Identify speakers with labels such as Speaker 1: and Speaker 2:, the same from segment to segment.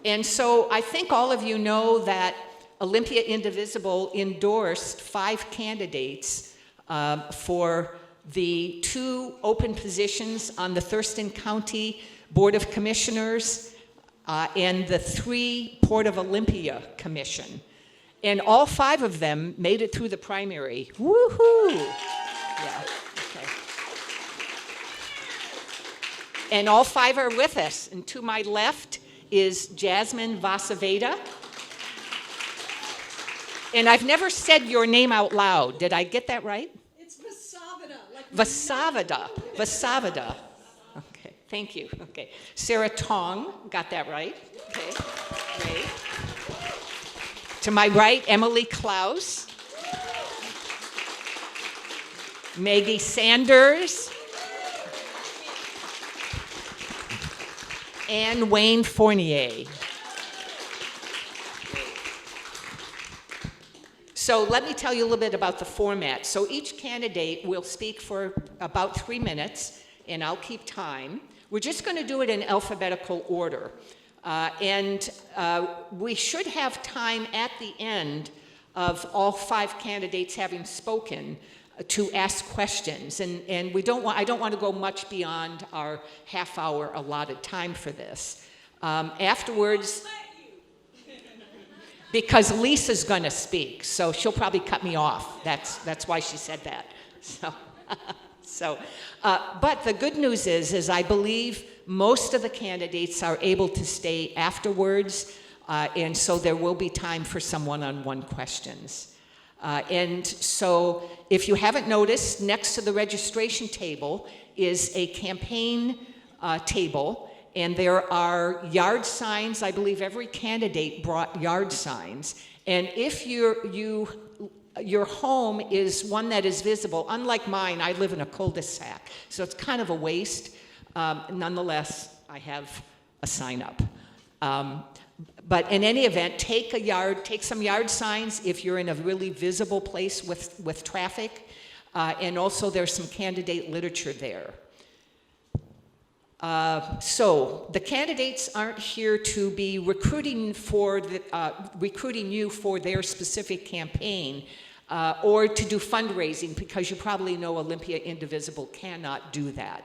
Speaker 1: And so I think all of you know that Olympia Indivisible endorsed 5 candidates for the 2 open positions on the Thurston County Board of Commissioners and the 3 Port of Olympia Commission. And all 5 of them made it through the primary. Woohoo! Yeah, okay. And all 5 are with us. And to my left is Jasmine Vasaveda. And I've never said your name out loud. Did I get that right?
Speaker 2: It's Vasaveda. Like
Speaker 1: Vasaveda. Vasaveda. Okay, thank you. Okay. Sarah Tong, got that right. Okay, great. To my right, Emily Klaus. Maggie Sanders. And Wayne Fournier. So let me tell you a little bit about the format. So each candidate will speak for about 3 minutes, and I'll keep time. We're just going to do it in alphabetical order. We should have time at the end of all 5 candidates having spoken to ask questions. And I don't want to go much beyond our half-hour allotted time for this. Afterwards, because Lisa's going to speak, so she'll probably cut me off. That's why she said that. But the good news is I believe most of the candidates are able to stay afterwards, and so there will be time for some one-on-one questions. And so if you haven't noticed, next to the registration table is a campaign table, and there are yard signs. I believe every candidate brought yard signs. And if your home is one that is visible, unlike mine, I live in a cul-de-sac, so it's kind of a waste. Nonetheless, I have a sign up. But in any event, take some yard signs if you're in a really visible place with traffic. And also there's some candidate literature there. So the candidates aren't here to be recruiting you for their specific campaign or to do fundraising, because you probably know Olympia Indivisible cannot do that.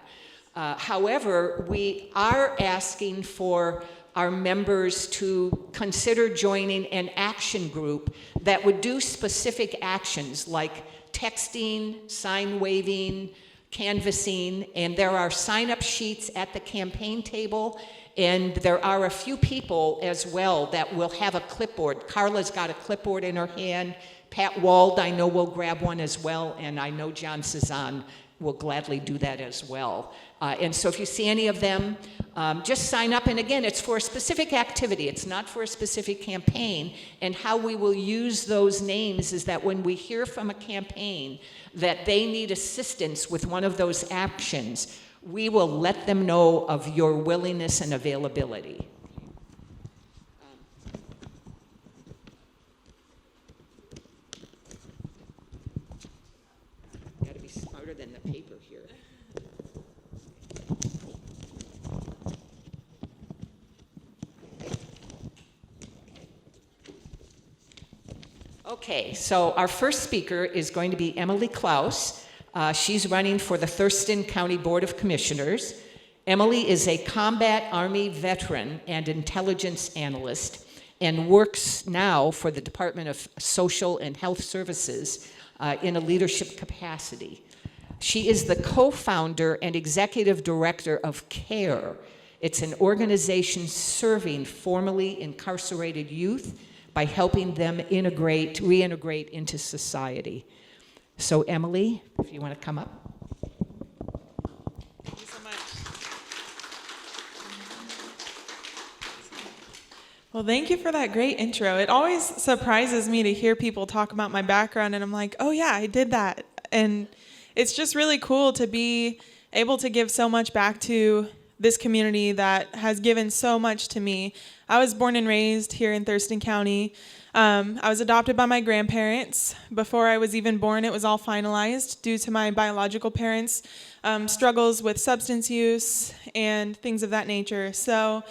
Speaker 1: However, we are asking for our members to consider joining an action group that would do specific actions like texting, sign waving, canvassing, and there are sign-up sheets at the campaign table, and there are a few people as well that will have a clipboard. Carla's got a clipboard in her hand. Pat Wald, I know, will grab one as well, and I know John Cezanne will gladly do that as well. And so if you see any of them, just sign up. And again, it's for a specific activity. It's not for a specific campaign. And how we will use those names is that when we hear from a campaign that they need assistance with one of those actions, we will let them know of your willingness and availability. Got to be smarter than the paper here. Okay, so our first speaker is going to be Emily Klaus. She's running for the Thurston County Board of Commissioners. Emily is a combat Army veteran and intelligence analyst and works now for the Department of Social and Health Services in a leadership capacity. She is the co-founder and executive director of CARE. It's an organization serving formerly incarcerated youth by helping them reintegrate into society. So Emily, if you want to come up.
Speaker 3: Thank you so much. Well, thank you for that great intro. It always surprises me to hear people talk about my background, and I'm like, oh yeah, I did that. And it's just really cool to be able to give so much back to this community that has given so much to me. I was born and raised here in Thurston County. I was adopted by my grandparents. Before I was even born, it was all finalized due to my biological parents' struggles with substance use and things of that nature. So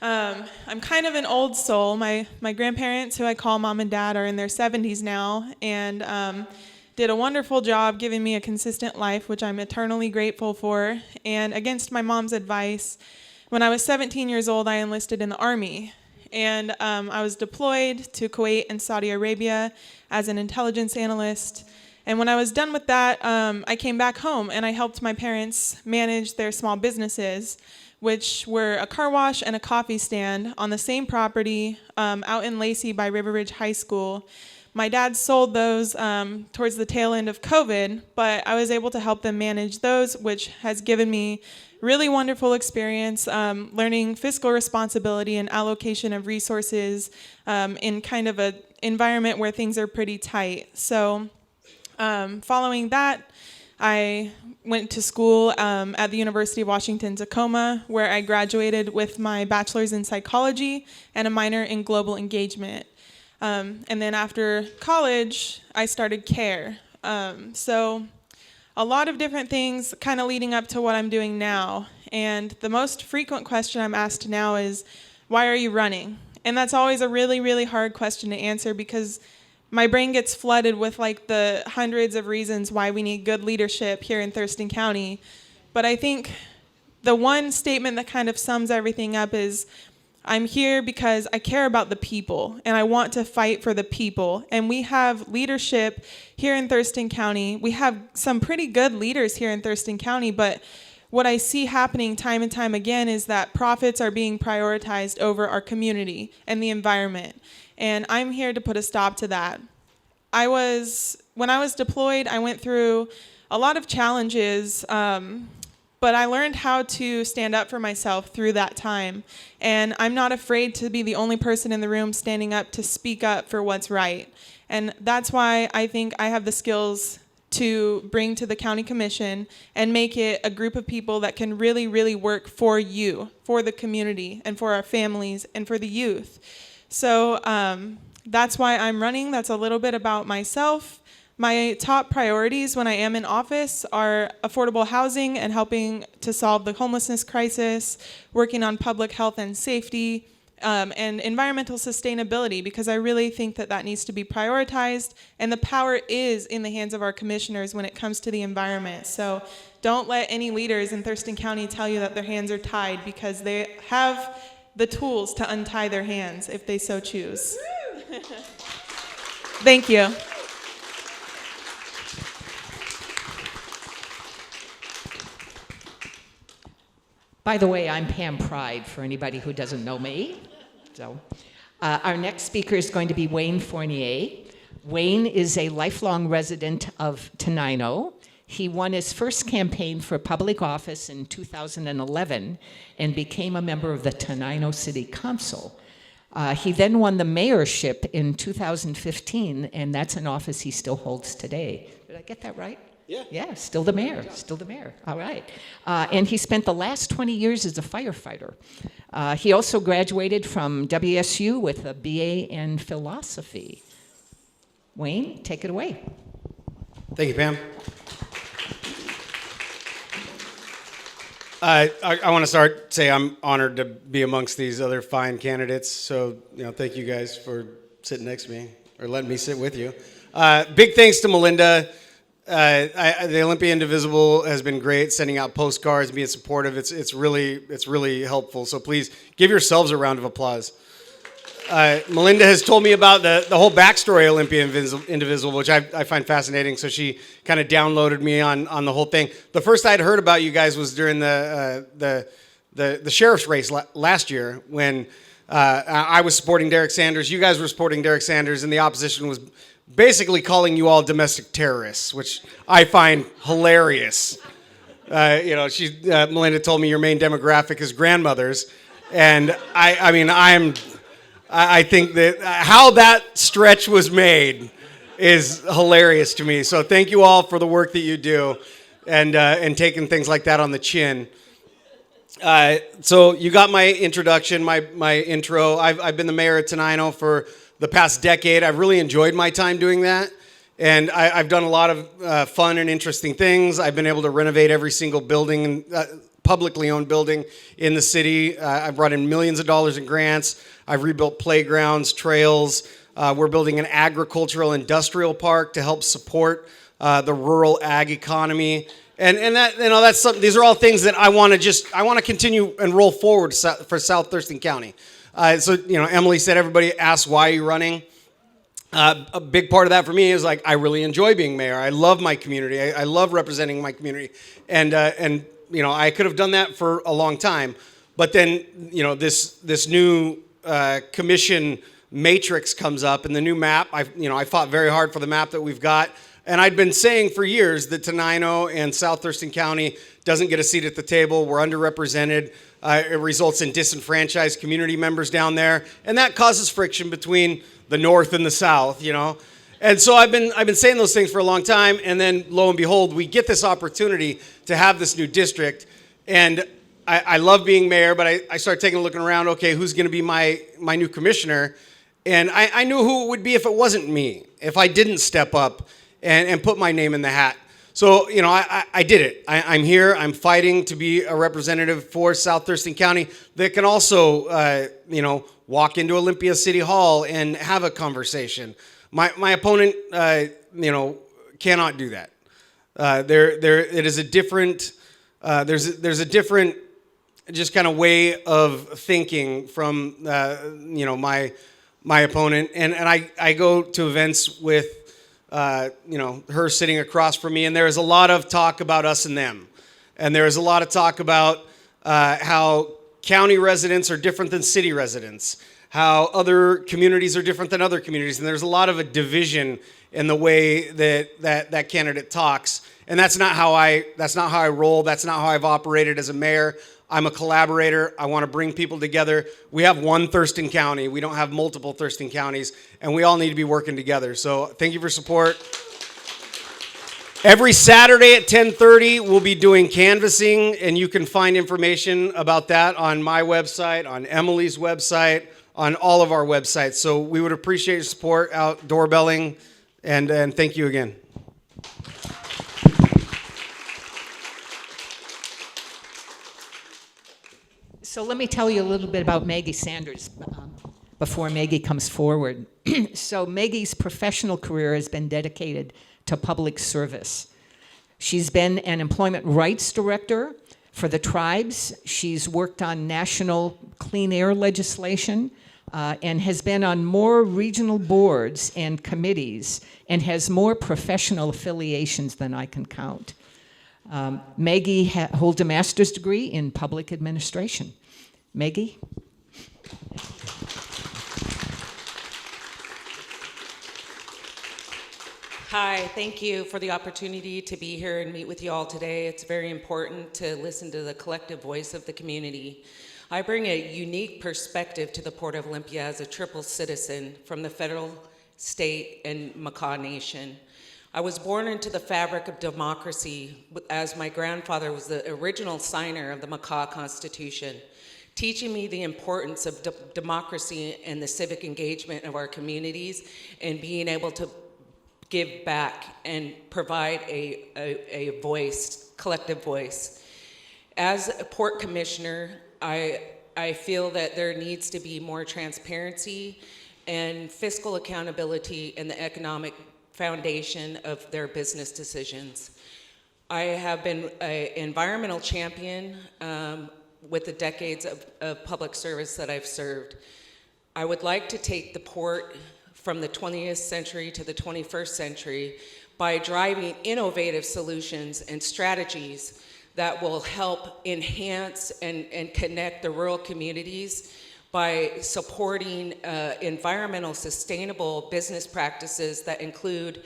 Speaker 3: I'm kind of an old soul. My grandparents, who I call mom and dad, are in their 70s now, and did a wonderful job giving me a consistent life, which I'm eternally grateful for. And against my mom's advice, when I was 17 years old, I enlisted in the Army. And I was deployed to Kuwait and Saudi Arabia as an intelligence analyst. And when I was done with that, I came back home and I helped my parents manage their small businesses, which were a car wash and a coffee stand on the same property out in Lacey by River Ridge High School. My dad sold those towards the tail end of COVID, but I was able to help them manage those, which has given me really wonderful experience learning fiscal responsibility and allocation of resources in kind of an environment where things are pretty tight. So following that, I went to school at the University of Washington, Tacoma, where I graduated with my bachelor's in psychology and a minor in global engagement. And then after college, I started CARE. So a lot of different things kind of leading up to what I'm doing now. And the most frequent question I'm asked now is, why are you running? And that's always a really, really hard question to answer because my brain gets flooded with like the hundreds of reasons why we need good leadership here in Thurston County. But I think the one statement that kind of sums everything up is, I'm here because I care about the people and I want to fight for the people. And we have leadership here in Thurston County. We have some pretty good leaders here in Thurston County, but what I see happening time and time again is that profits are being prioritized over our community and the environment. And I'm here to put a stop to that. When I was deployed, I went through a lot of challenges, but I learned how to stand up for myself through that time. And I'm not afraid to be the only person in the room standing up to speak up for what's right. And that's why I think I have the skills to bring to the county commission and make it a group of people that can really, really work for you, for the community, and for our families, and for the youth. So that's why I'm running. That's a little bit about myself. My top priorities when I am in office are affordable housing and helping to solve the homelessness crisis, working on public health and safety, and environmental sustainability, because I really think that that needs to be prioritized, and the power is in the hands of our commissioners when it comes to the environment. So don't let any leaders in Thurston County tell you that their hands are tied, because they have the tools to untie their hands if they so choose. Thank you.
Speaker 1: By the way, I'm Pam Pride, for anybody who doesn't know me. So, our next speaker is going to be Wayne Fournier. Wayne is a lifelong resident of Tenino. He won his first campaign for public office in 2011 and became a member of the Tenino City Council. He then won the mayorship in 2015, and that's an office he still holds today. Did I get that right? Yeah, still the mayor, still the mayor. All right. And he spent the last 20 years as a firefighter. He also graduated from WSU with a BA in philosophy. Wayne, take it away.
Speaker 4: Thank you, Pam. I want to say I'm honored to be amongst these other fine candidates. So, thank you guys for sitting next to me or letting me sit with you. Big thanks to Melinda. The Olympia Indivisible has been great, sending out postcards, being supportive. It's really helpful. So please give yourselves a round of applause. Melinda has told me about the whole backstory of Olympia Indivisible, which I find fascinating. So she kind of downloaded me on the whole thing. The first I'd heard about you guys was during the sheriff's race last year when I was supporting Derek Sanders. You guys were supporting Derek Sanders, and the opposition was basically calling you all domestic terrorists, which I find hilarious. Melinda told me your main demographic is grandmothers, and I think that how that stretch was made is hilarious to me. So thank you all for the work that you do, and taking things like that on the chin. So you got my introduction, my intro. I've been the mayor of Tenino for the past decade. I've really enjoyed my time doing that, and I've done a lot of fun and interesting things. I've been able to renovate every single building, publicly owned building in the city. I brought in millions of dollars in grants. I've rebuilt playgrounds, trails. We're building an agricultural industrial park to help support the rural ag economy. And that, that's something, these are all things that I want to continue and roll forward for South Thurston County. So, Emily said, everybody asks, why are you running? A big part of that for me is I really enjoy being mayor. I love my community. I love representing my community. And I could have done that for a long time. But then, this new commission matrix comes up and the new map. I fought very hard for the map that we've got. And I'd been saying for years that Tenino and South Thurston County doesn't get a seat at the table. We're underrepresented. It results in disenfranchised community members down there. And that causes friction between the North and the South, And so I've been saying those things for a long time. And then lo and behold, we get this opportunity to have this new district. And I love being mayor, but I started taking a look around, okay, who's going to be my new commissioner? And I knew who it would be if it wasn't me, if I didn't step up and put my name in the hat. So, I did it. I'm here. I'm fighting to be a representative for South Thurston County that can also, walk into Olympia City Hall and have a conversation. My opponent, cannot do that. It is a different, there's a different just kind of way of thinking from, my opponent. And I go to events with, her sitting across from me, and there is a lot of talk about us and them. And there is a lot of talk about how county residents are different than city residents, how other communities are different than other communities. And there's a lot of a division in the way that candidate talks. And that's not how I roll. That's not how I've operated as a mayor. I'm a collaborator. I want to bring people together. We have one Thurston County. We don't have multiple Thurston counties, and we all need to be working together. So thank you for support. Every Saturday at 10:30, we'll be doing canvassing, and you can find information about that on my website, on Emily's website, on all of our websites. So we would appreciate your support out doorbelling, and thank you again.
Speaker 1: So let me tell you a little bit about Maggie Sanders before Maggie comes forward. So Maggie's professional career has been dedicated to public service. She's been an employment rights director for the tribes. She's worked on national clean air legislation and has been on more regional boards and committees and has more professional affiliations than I can count. Maggie holds a master's degree in public administration. Maggie?
Speaker 5: Hi, thank you for the opportunity to be here and meet with you all today. It's very important to listen to the collective voice of the community. I bring a unique perspective to the Port of Olympia as a triple citizen from the federal, state, and Makah Nation. I was born into the fabric of democracy as my grandfather was the original signer of the Makah Constitution, teaching me the importance of democracy and the civic engagement of our communities and being able to give back and provide a voice, collective voice. As a port commissioner, I feel that there needs to be more transparency and fiscal accountability in the economic foundation of their business decisions. I have been an environmental champion with the decades of public service that I've served. I would like to take the port from the 20th century to the 21st century by driving innovative solutions and strategies that will help enhance and connect the rural communities by supporting environmental sustainable business practices that include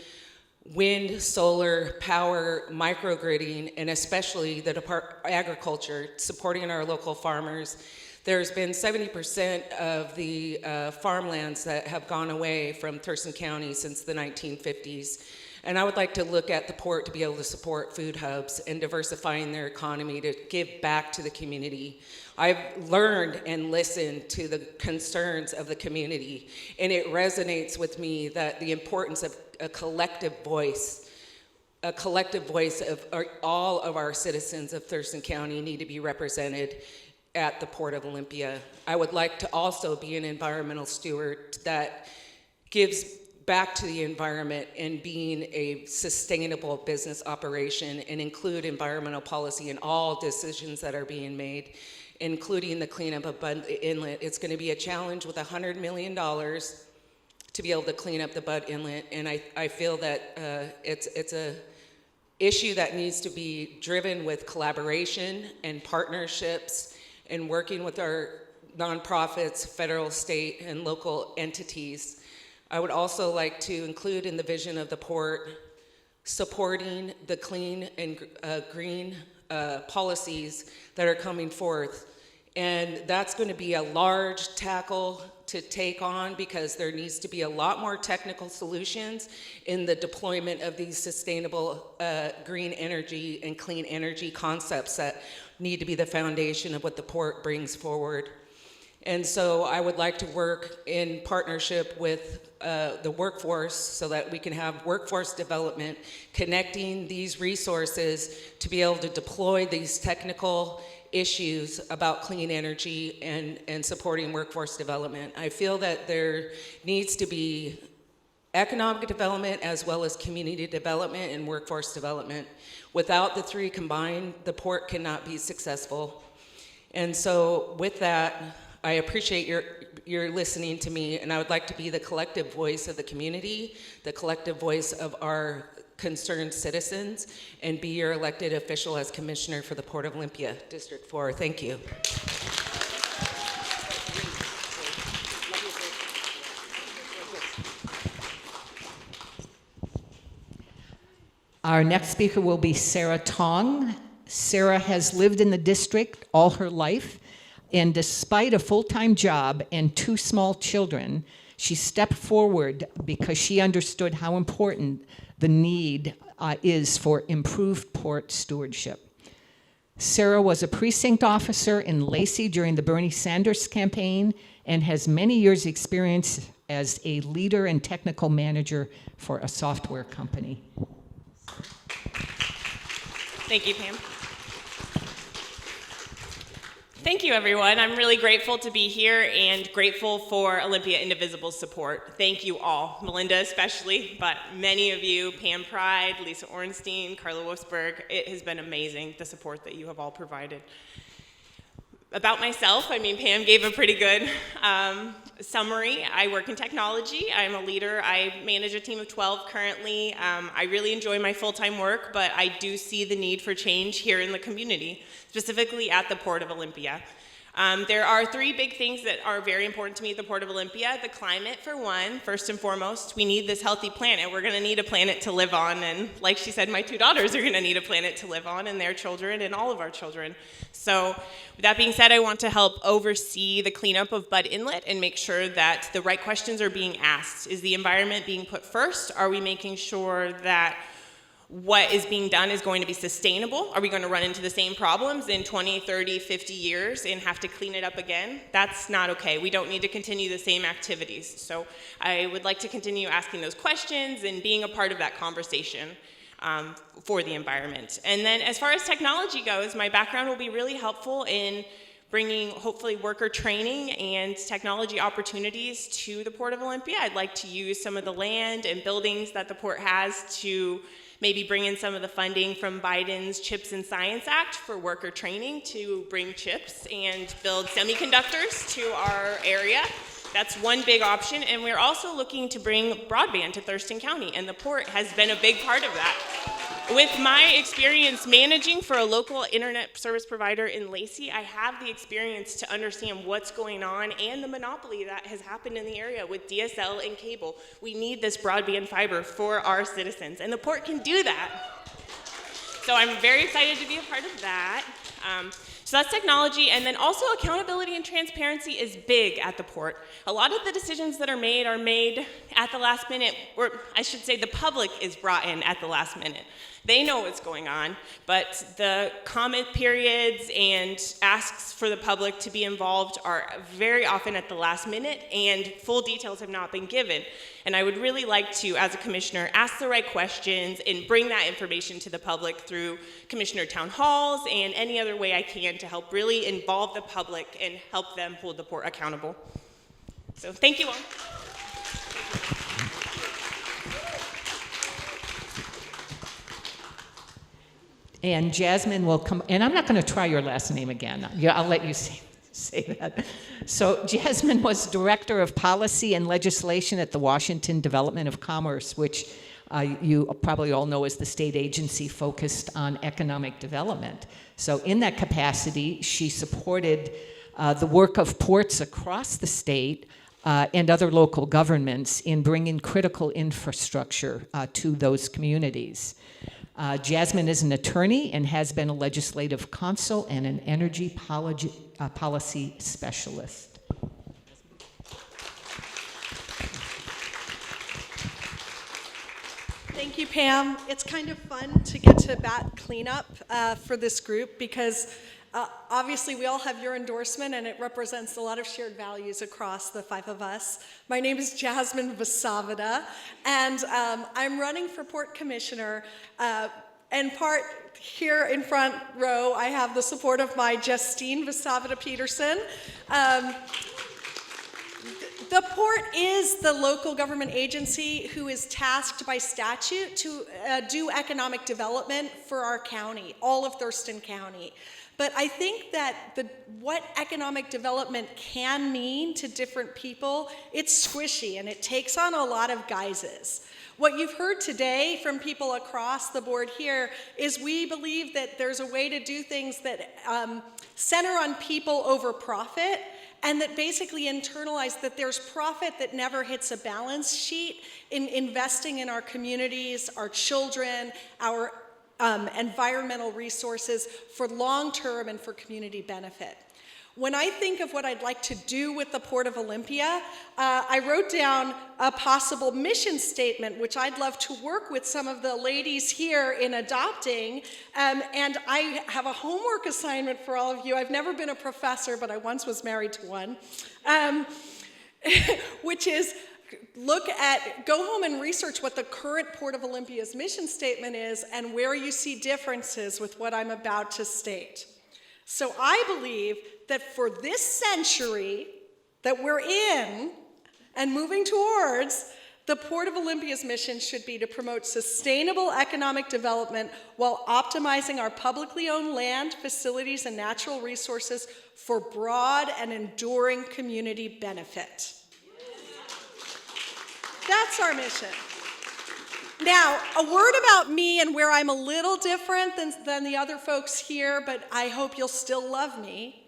Speaker 5: wind, solar, power, microgridding, and especially the agriculture, supporting our local farmers. There's been 70% of the farmlands that have gone away from Thurston County since the 1950s. And I would like to look at the port to be able to support food hubs and diversifying their economy to give back to the community. I've learned and listened to the concerns of the community, and it resonates with me that the importance of a collective voice. a collective voice of all of our citizens of Thurston County need to be represented at the Port of Olympia. I would like to also be an environmental steward that gives back to the environment and being a sustainable business operation and include environmental policy in all decisions that are being made, including the cleanup of Bud Inlet. It's going to be a challenge with $100 million to be able to clean up the Bud Inlet, and I feel that it's a issue that needs to be driven with collaboration and partnerships and working with our nonprofits, federal, state, and local entities. I would also like to include in the vision of the port supporting the clean and green policies that are coming forth. And that's going to be a large tackle to take on because there needs to be a lot more technical solutions in the deployment of these sustainable green energy and clean energy concepts that need to be the foundation of what the port brings forward. And so I would like to work in partnership with the workforce so that we can have workforce development, connecting these resources to be able to deploy these technical issues about clean energy and supporting workforce development. I feel that there needs to be economic development as well as community development and workforce development. Without the three combined, the port cannot be successful. And so with that, I appreciate your listening to me, and I would like to be the collective voice of the community, the collective voice of our concerned citizens, and be your elected official as commissioner for the Port of Olympia, District 4. Thank you.
Speaker 1: Our next speaker will be Sarah Tong. Sarah has lived in the district all her life, and despite a full-time job and 2 small children, she stepped forward because she understood how important the need is for improved port stewardship. Sarah was a precinct officer in Lacey during the Bernie Sanders campaign and has many years' experience as a leader and technical manager for a software company.
Speaker 6: Thank you, Pam. Thank you, everyone. I'm really grateful to be here and grateful for Olympia Indivisible's support. Thank you all, Melinda especially, but many of you, Pam Pride, Lisa Ornstein, Carla Wolfsberg. It has been amazing, the support that you have all provided. About myself, Pam gave a pretty good summary. I work in technology. I'm a leader. I manage a team of 12 currently. I really enjoy my full-time work, but I do see the need for change here in the community, specifically at the Port of Olympia. There are 3 big things that are very important to me at the Port of Olympia. The climate, for one, first and foremost. We need this healthy planet. We're going to need a planet to live on, and like she said, my 2 daughters are going to need a planet to live on, and their children, and all of our children. So with that being said, I want to help oversee the cleanup of Bud Inlet and make sure that the right questions are being asked. Is the environment being put first? Are we making sure that what is being done is going to be sustainable? Are we going to run into the same problems in 20, 30, 50 years and have to clean it up again? That's not okay. We don't need to continue the same activities. So I would like to continue asking those questions and being a part of that conversation for the environment. And then as far as technology goes, my background will be really helpful in bringing, hopefully, worker training and technology opportunities to the Port of Olympia. I'd like to use some of the land and buildings that the port has to maybe bring in some of the funding from Biden's CHIPS and Science Act for worker training to bring chips and build semiconductors to our area. That's one big option. And we're also looking to bring broadband to Thurston County, and the port has been a big part of that. With my experience managing for a local internet service provider in Lacey, I have the experience to understand what's going on and the monopoly that has happened in the area with DSL and cable. We need this broadband fiber for our citizens, and the port can do that. So I'm very excited to be a part of that. So that's technology, and then also accountability and transparency is big at the port. A lot of the decisions that are made at the last minute, or I should say the public is brought in at the last minute. They know what's going on, but the comment periods and asks for the public to be involved are very often at the last minute, and full details have not been given. And I would really like to, as a commissioner, ask the right questions and bring that information to the public through commissioner town halls and any other way I can to help really involve the public and help them hold the port accountable. So thank you all.
Speaker 1: And Jasmine will come, and I'm not going to try your last name again. Yeah, I'll let you say that. So Jasmine was Director of Policy and Legislation at the Washington Development of Commerce, which you probably all know is the state agency focused on economic development. So in that capacity, she supported the work of ports across the state and other local governments in bringing critical infrastructure to those communities. Jasmine is an attorney and has been a legislative counsel and an energy policy specialist.
Speaker 2: Thank you, Pam. It's kind of fun to get to bat cleanup for this group because obviously we all have your endorsement and it represents a lot of shared values across the five of us. My name is Jasmine Vasavada, and I'm running for Port Commissioner. And part here in front row, I have the support of my Justine Vasavada Peterson. The port is the local government agency who is tasked by statute to do economic development for our county, all of Thurston County. But I think that what economic development can mean to different people, it's squishy and it takes on a lot of guises. What you've heard today from people across the board here is we believe that there's a way to do things that center on people over profit, and that basically internalize that there's profit that never hits a balance sheet in investing in our communities, our children, our environmental resources for long-term and for community benefit. When I think of what I'd like to do with the Port of Olympia, I wrote down a possible mission statement, which I'd love to work with some of the ladies here in adopting. And I have a homework assignment for all of you. I've never been a professor, but I once was married to one, which is go home and research what the current Port of Olympia's mission statement is and where you see differences with what I'm about to state. So I believe that for this century that we're in and moving towards, the Port of Olympia's mission should be to promote sustainable economic development while optimizing our publicly owned land, facilities, and natural resources for broad and enduring community benefit. That's our mission. Now, a word about me and where I'm a little different than the other folks here, but I hope you'll still love me,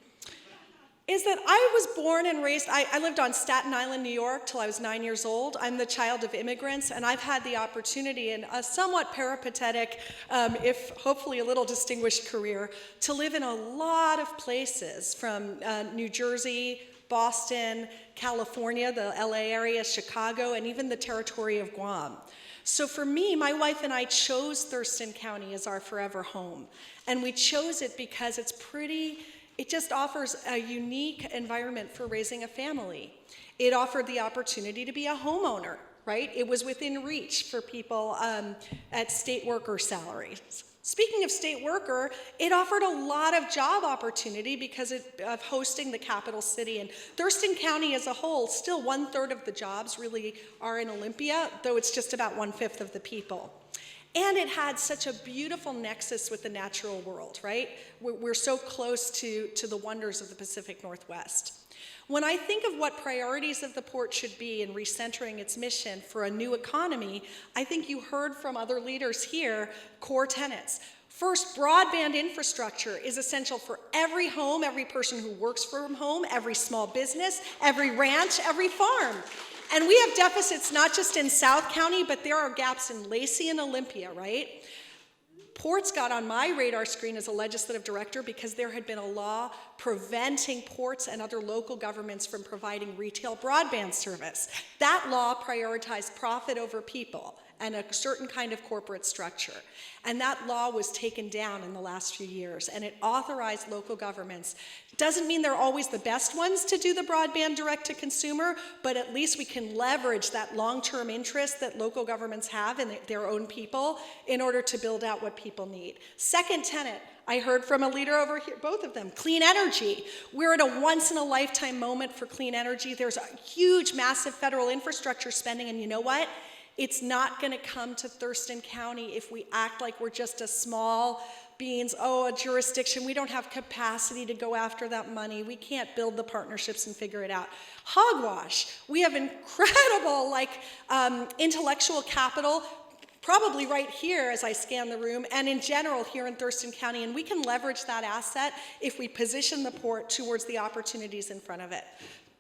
Speaker 2: is that I was born and raised, I lived on Staten Island, New York till I was 9 years old. I'm the child of immigrants, and I've had the opportunity in a somewhat peripatetic, if hopefully a little distinguished career, to live in a lot of places from New Jersey, Boston, California, the LA area, Chicago, and even the territory of Guam. So for me, my wife and I chose Thurston County as our forever home. And we chose it because it just offers a unique environment for raising a family. It offered the opportunity to be a homeowner, right? It was within reach for people at state worker salaries. Speaking of state worker, it offered a lot of job opportunity because of hosting the capital city. And Thurston County as a whole, still 1/3 of the jobs really are in Olympia, though it's just about 1/5 of the people. And it had such a beautiful nexus with the natural world, right? We're so close to the wonders of the Pacific Northwest. When I think of what priorities of the port should be in recentering its mission for a new economy, I think you heard from other leaders here core tenets. First, broadband infrastructure is essential for every home, every person who works from home, every small business, every ranch, every farm. And we have deficits not just in South County, but there are gaps in Lacey and Olympia, right? Ports got on my radar screen as a legislative director because there had been a law preventing ports and other local governments from providing retail broadband service. That law prioritized profit over people, and a certain kind of corporate structure. And that law was taken down in the last few years, and it authorized local governments. Doesn't mean they're always the best ones to do the broadband direct to consumer, but at least we can leverage that long-term interest that local governments have in their own people in order to build out what people need. Second tenet, I heard from a leader over here, both of them, clean energy. We're at a once-in-a-lifetime moment for clean energy. There's a huge, massive federal infrastructure spending, and you know what? It's not going to come to Thurston County if we act like we're just a small beans, a jurisdiction. We don't have capacity to go after that money. We can't build the partnerships and figure it out. Hogwash. We have incredible, intellectual capital, probably right here as I scan the room, and in general here in Thurston County, and we can leverage that asset if we position the port towards the opportunities in front of it.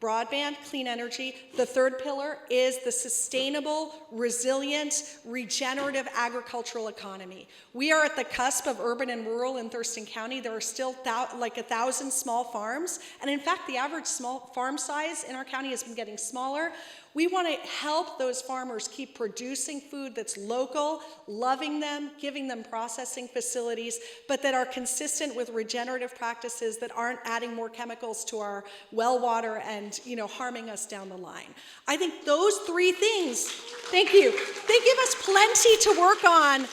Speaker 2: Broadband, clean energy. The third pillar is the sustainable, resilient, regenerative agricultural economy. We are at the cusp of urban and rural in Thurston County. There are still 1,000 small farms, and in fact, the average small farm size in our county has been getting smaller. We want to help those farmers keep producing food that's local, loving them, giving them processing facilities, but that are consistent with regenerative practices that aren't adding more chemicals to our well water and harming us down the line. I think those three things, thank you, they give us plenty to work on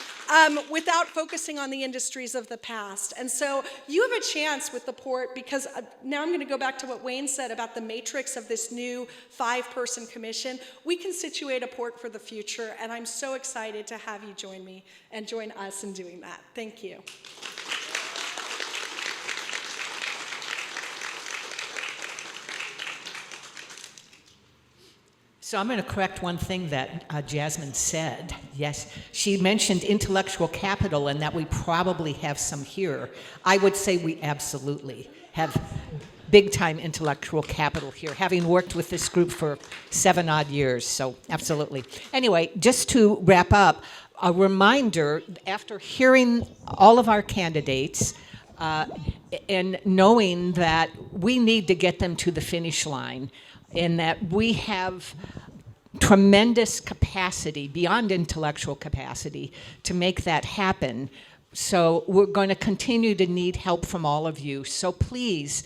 Speaker 2: without focusing on the industries of the past. And so you have a chance with the port, because now I'm going to go back to what Wayne said about the matrix of this new 5-person commission. We can situate a port for the future, and I'm so excited to have you join me and join us in doing that. Thank you.
Speaker 1: So I'm going to correct one thing that Jasmine said. Yes, she mentioned intellectual capital and that we probably have some here. I would say we absolutely have big-time intellectual capital here, having worked with this group for 7-odd years, so absolutely. Anyway, just to wrap up, a reminder, after hearing all of our candidates, and knowing that we need to get them to the finish line, and that we have tremendous capacity, beyond intellectual capacity, to make that happen. So we're going to continue to need help from all of you. So please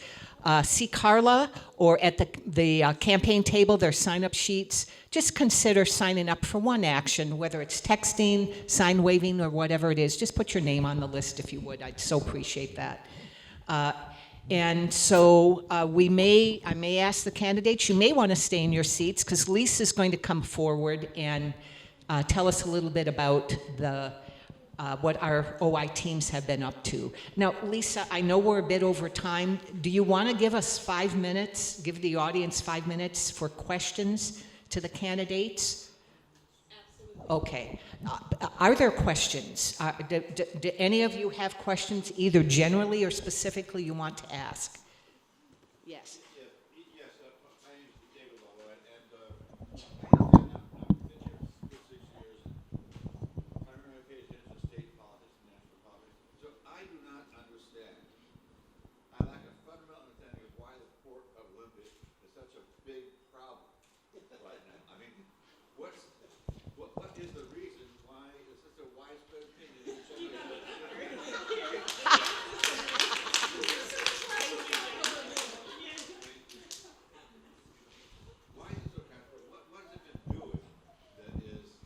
Speaker 1: see Carla, or at the campaign table, there's sign-up sheets. Just consider signing up for one action, whether it's texting, sign waving, or whatever it is. Just put your name on the list if you would. I'd so appreciate that. And so I may ask the candidates, you may want to stay in your seats, because Lisa's going to come forward and tell us a little bit about what our OI teams have been up to. Now, Lisa, I know we're a bit over time. Do you want to give us 5 minutes, give the audience 5 minutes for questions to the candidates? Okay. Are there questions? Do any of you have questions, either generally or specifically, you want to ask? Yes.
Speaker 7: Yes, my name is David Lowe, and I've been here for 6 years. Primarily pay attention to state politics and national politics. So I do not understand. I lack a fundamental understanding of why the Port of Olympia is such a big problem right now. I mean, what is the reason why it's such a widespread opinion? Why is it so kind of, what has it been doing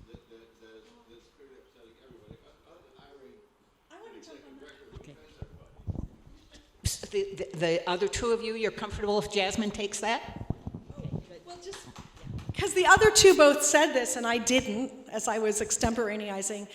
Speaker 7: that's clearly upsetting everybody? Other than hiring an executive director who offends everybody.
Speaker 1: The other two of you, you're comfortable if Jasmine takes that?
Speaker 2: Well, just because the other two both said this, and I didn't, as I was extemporaneizing,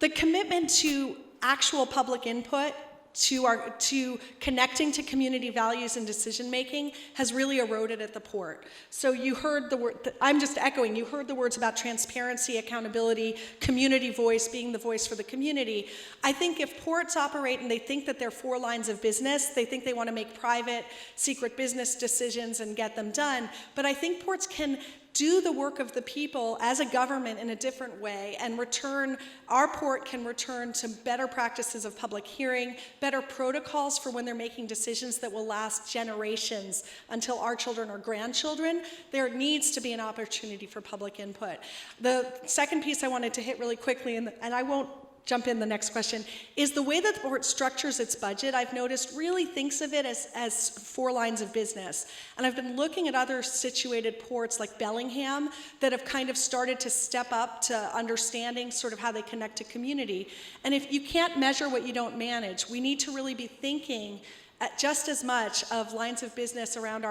Speaker 2: the commitment to actual public input, to connecting to community values and decision making has really eroded at the port. So you heard the word, I'm just echoing, you heard the words about transparency, accountability, community voice, being the voice for the community. I think if ports operate and they think that they're 4 lines of business, they think they want to make private, secret business decisions and get them done, but I think ports can do the work of the people as a government in a different way and our port can return to better practices of public hearing, better protocols for when they're making decisions that will last generations until our children or grandchildren, there needs to be an opportunity for public input. The second piece I wanted to hit really quickly, and I won't jump in the next question, is the way that the port structures its budget, I've noticed, really thinks of it as 4 lines of business. And I've been looking at other situated ports like Bellingham that have kind of started to step up to understanding sort of how they connect to community. And if you can't measure what you don't manage, we need to really be thinking just as much of lines of business around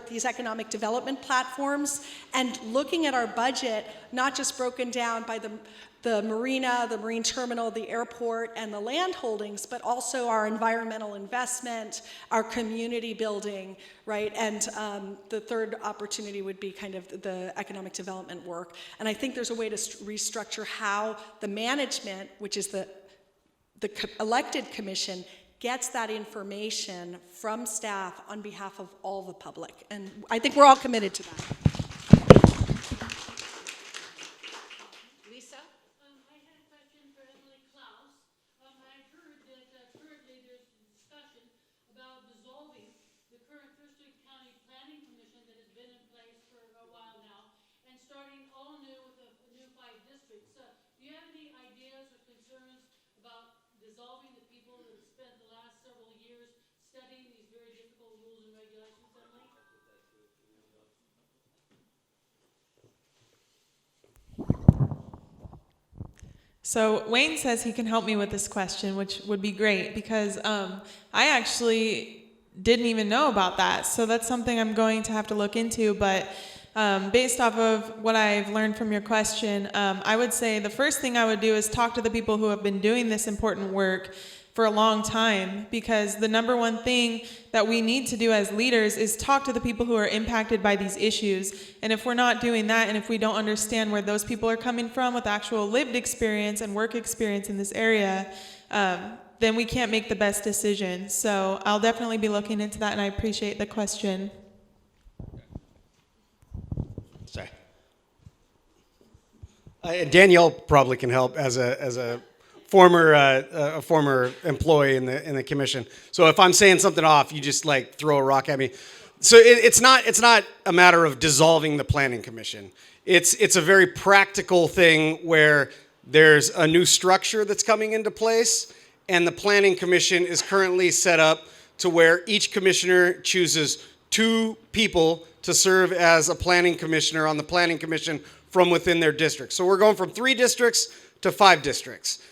Speaker 2: these economic development platforms, and looking at our budget, not just broken down by the marina, the marine terminal, the airport, and the land holdings, but also our environmental investment, our community building, right? And the third opportunity would be kind of the economic development work. And I think there's a way to restructure how the management, which is the elected commission, gets that information from staff on behalf of all the public. And I think we're all committed to that.
Speaker 1: Lisa?
Speaker 8: I had a question for Emily Klaus. I heard that currently there's discussion about dissolving the current District County Planning Commission that has been in place for a while now and starting all new with a new 5 districts. Do you have any ideas or concerns about dissolving the people that have spent the last several years studying these very difficult rules and regulations, Emily?
Speaker 3: So Wayne says he can help me with this question, which would be great because I actually didn't even know about that. So that's something I'm going to have to look into. But based off of what I've learned from your question, I would say the first thing I would do is talk to the people who have been doing this important work for a long time, because the number one thing that we need to do as leaders is talk to the people who are impacted by these issues. And if we're not doing that, and if we don't understand where those people are coming from with actual lived experience and work experience in this area, then we can't make the best decision. So I'll definitely be looking into that, and I appreciate the question.
Speaker 4: Sorry. Danielle probably can help as a former employee in the commission. So if I'm saying something off, you just like throw a rock at me. So it's not a matter of dissolving the planning commission. It's a very practical thing where there's a new structure that's coming into place, and the planning commission is currently set up to where each commissioner chooses 2 people to serve as a planning commissioner on the planning commission from within their district. So we're going from 3 districts to 5 districts.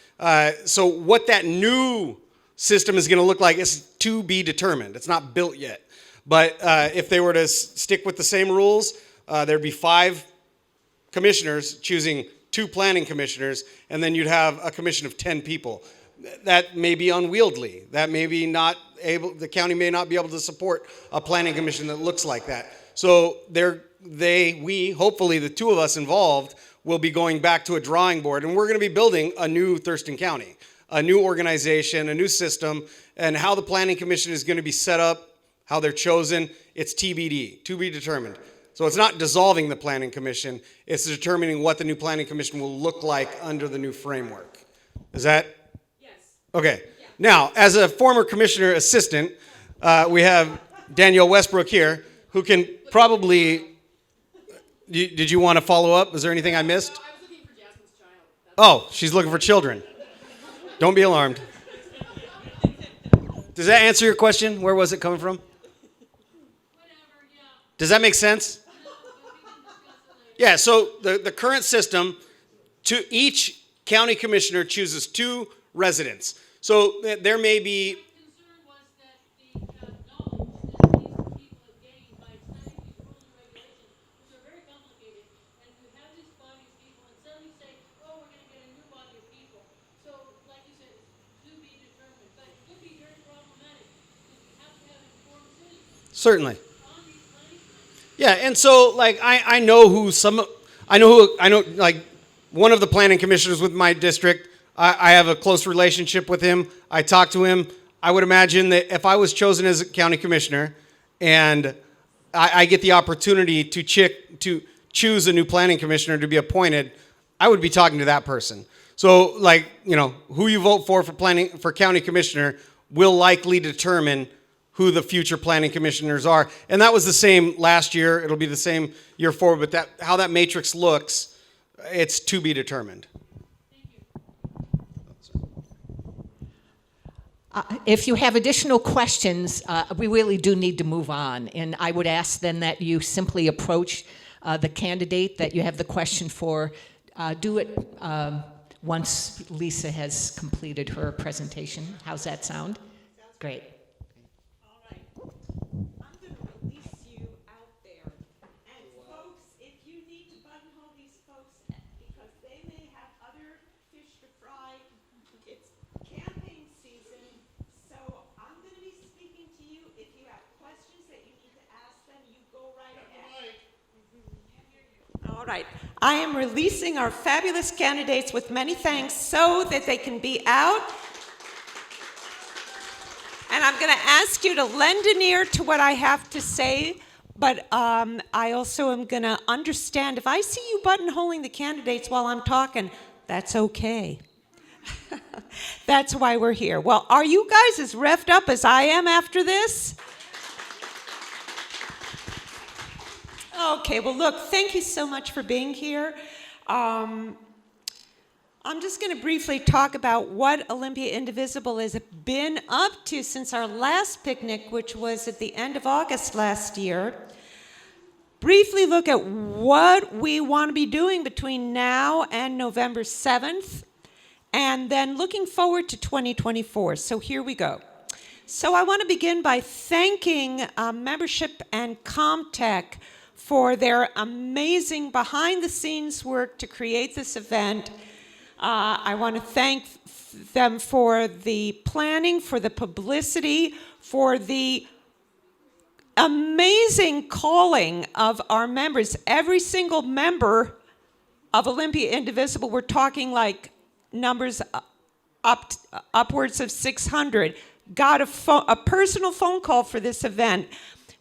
Speaker 4: So what that new system is going to look like is to be determined. It's not built yet. But if they were to stick with the same rules, there'd be 5 commissioners choosing 2 planning commissioners, and then you'd have a commission of 10 people. That may be unwieldy. That may be not able, the county may not be able to support a planning commission that looks like that. So we, hopefully the 2 of us involved, will be going back to a drawing board, and we're going to be building a new Thurston County, a new organization, a new system, and how the planning commission is going to be set up, how they're chosen, it's TBD, to be determined. So it's not dissolving the planning commission, it's determining what the new planning commission will look like under the new framework. Is that?
Speaker 6: Yes.
Speaker 4: Okay. Yeah. Now, as a former commissioner assistant, we have Danielle Westbrook here, who can probably... Did you want to follow up? Was there anything I missed?
Speaker 6: No, I was looking for Jasmine's child.
Speaker 4: Oh, she's looking for children. Don't be alarmed. Does that answer your question? Where was it coming from?
Speaker 8: Whatever, yeah.
Speaker 4: Does that make sense? Yeah, so the current system, to each county commissioner chooses 2 residents. So there may be...
Speaker 8: concern was that the knowledge that these people have gained by studying these rules and regulations, which are very complicated, and to have these bodies of people and suddenly say, oh, we're going to get a new body of people. So, like you said, it's to be determined, but it could be very problematic because we have to have informed citizens
Speaker 4: Certainly.
Speaker 8: on these planning commissions.
Speaker 4: Yeah, and so like I know like one of the planning commissioners with my district. I have a close relationship with him. I talk to him. I would imagine that if I was chosen as a county commissioner and I get the opportunity to choose a new planning commissioner to be appointed, I would be talking to that person. So, like, who you vote for county commissioner will likely determine who the future planning commissioners are. And that was the same last year. It'll be the same year forward, but how that matrix looks, it's to be determined.
Speaker 1: If you have additional questions, we really do need to move on. And I would ask then that you simply approach the candidate that you have the question for. Do it once Lisa has completed her presentation. How's that sound? Great.
Speaker 9: All right. I'm going to release you out there. And folks, if you need to buttonhole these folks because they may have other fish to fry, it's campaign season. So I'm going to be speaking to you. If you have questions that you need to ask them, you go right ahead. All right. I am releasing our fabulous candidates with many thanks so that they can be out. And I'm going to ask you to lend an ear to what I have to say, but I also am going to understand if I see you buttonholing the candidates while I'm talking, that's okay. That's why we're here. Well, are you guys as revved up as I am after this? Okay, well, look, thank you so much for being here. I'm just going to briefly talk about what Olympia Indivisible has been up to since our last picnic, which was at the end of August last year. Briefly look at what we want to be doing between now and November 7th, and then looking forward to 2024. So here we go. So I want to begin by thanking membership and Comtech for their amazing behind-the-scenes work to create this event. I want to thank them for the planning, for the publicity, for the amazing calling of our members. Every single member of Olympia Indivisible, we're talking like numbers upwards of 600, got a personal phone call for this event.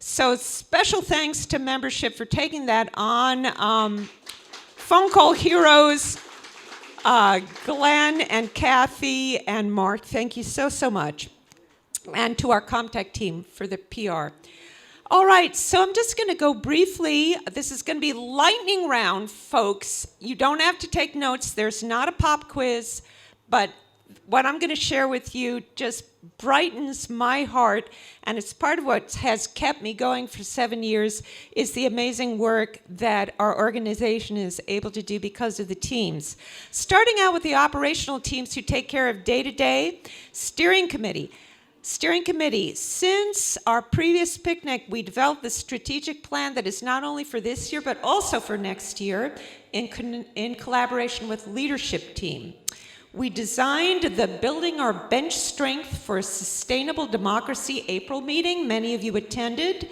Speaker 9: So special thanks to membership for taking that on. Phone call heroes, Glenn and Kathy and Mark, thank you so much. And to our Comtech team for the PR. All right, so I'm just going to go briefly. This is going to be lightning round, folks. You don't have to take notes. There's not a pop quiz, but what I'm going to share with you just brightens my heart, and it's part of what has kept me going for 7 years, is the amazing work that our organization is able to do because of the teams. Starting out with the operational teams who take care of day-to-day, steering committee. Steering committee, since our previous picnic, we developed the strategic plan that is not only for this year, but also for next year in collaboration with leadership team. We designed the Building Our Bench Strength for a Sustainable Democracy April meeting. Many of you attended.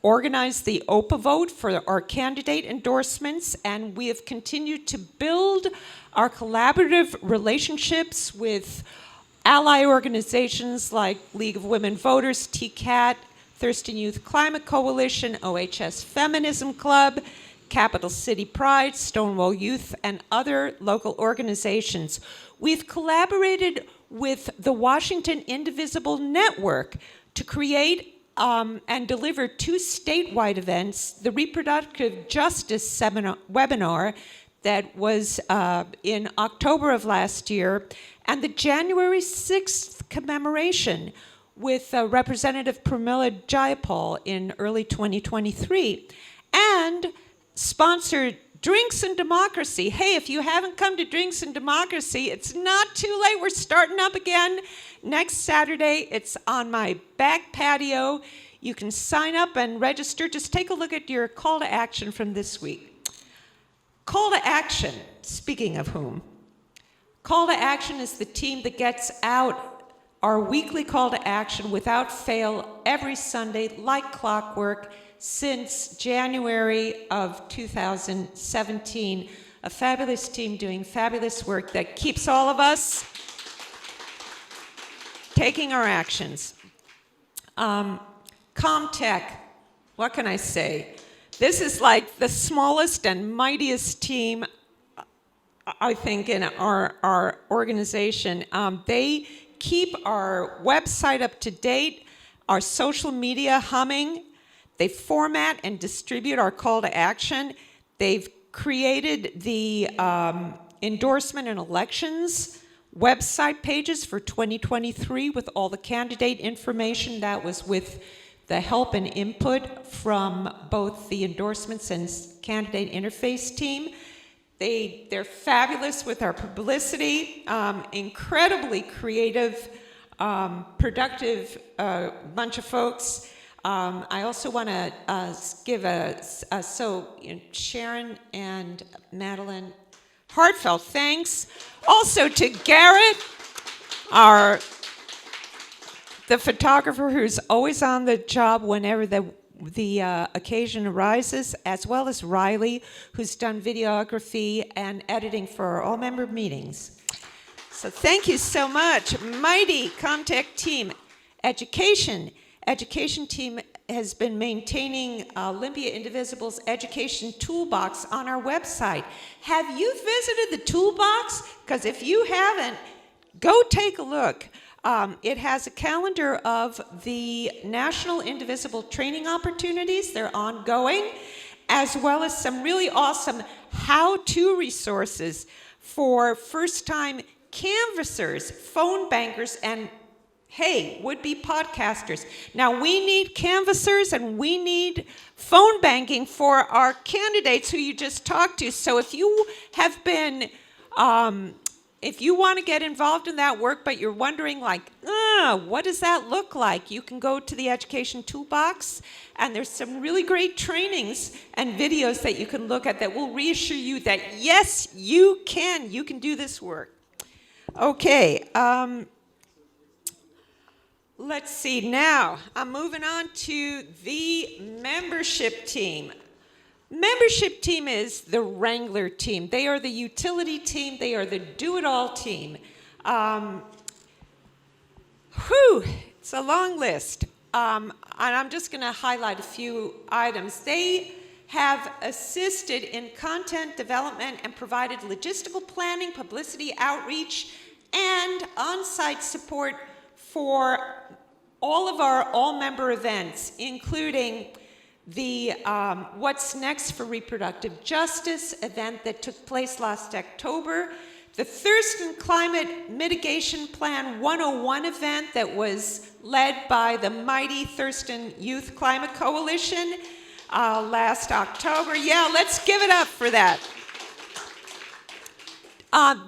Speaker 9: Organized the OPA vote for our candidate endorsements, and we have continued to build our collaborative relationships with ally organizations like League of Women Voters, TCAT, Thurston Youth Climate Coalition, OHS Feminism Club, Capital City Pride, Stonewall Youth, and other local organizations. We've collaborated with the Washington Indivisible Network to create and deliver 2 statewide events, the Reproductive Justice webinar that was in October of last year, and the January 6th commemoration with Representative Pramila Jayapal in early 2023. And sponsored Drinks and Democracy. Hey, if you haven't come to Drinks and Democracy, it's not too late. We're starting up again next Saturday. It's on my back patio. You can sign up and register. Just take a look at your call to action from this week. Call to action, speaking of whom. Call to action is the team that gets out our weekly call to action without fail every Sunday like clockwork since January of 2017. A fabulous team doing fabulous work that keeps all of us taking our actions. Comtech, what can I say? This is like the smallest and mightiest team, I think, in our organization. They keep our website up to date, our social media humming. They format and distribute our call to action. They've created the endorsement and elections website pages for 2023 with all the candidate information. That was with the help and input from both the endorsements and candidate interface team. They're fabulous with our publicity, incredibly creative, productive bunch of folks. I also want to give Sharon and Madeline, heartfelt thanks. Also to Garrett, the photographer who's always on the job whenever the occasion arises, as well as Riley, who's done videography and editing for our all-member meetings. So thank you so much. Mighty Comtech team. Education team has been maintaining Olympia Indivisible's education toolbox on our website. Have you visited the toolbox? Because if you haven't, go take a look. It has a calendar of the National Indivisible training opportunities. They're ongoing, as well as some really awesome how-to resources for first-time canvassers, phone bankers, and hey, would-be podcasters. Now, we need canvassers and we need phone banking for our candidates who you just talked to. So if you have been, if you want to get involved in that work, but you're wondering like, what does that look like? You can go to the Education Toolbox, and there's some really great trainings and videos that you can look at that will reassure you that, yes, you can do this work. Okay. Let's see, now I'm moving on to the membership team. Membership team is the Wrangler team. They are the utility team. They are the do-it-all team. It's a long list. And I'm just going to highlight a few items. They have assisted in content development and provided logistical planning, publicity outreach, and on-site support for all of our all-member events, including the What's Next for Reproductive Justice event that took place last October, the Thurston Climate Mitigation Plan 101 event that was led by the mighty Thurston Youth Climate Coalition last October. Yeah, let's give it up for that.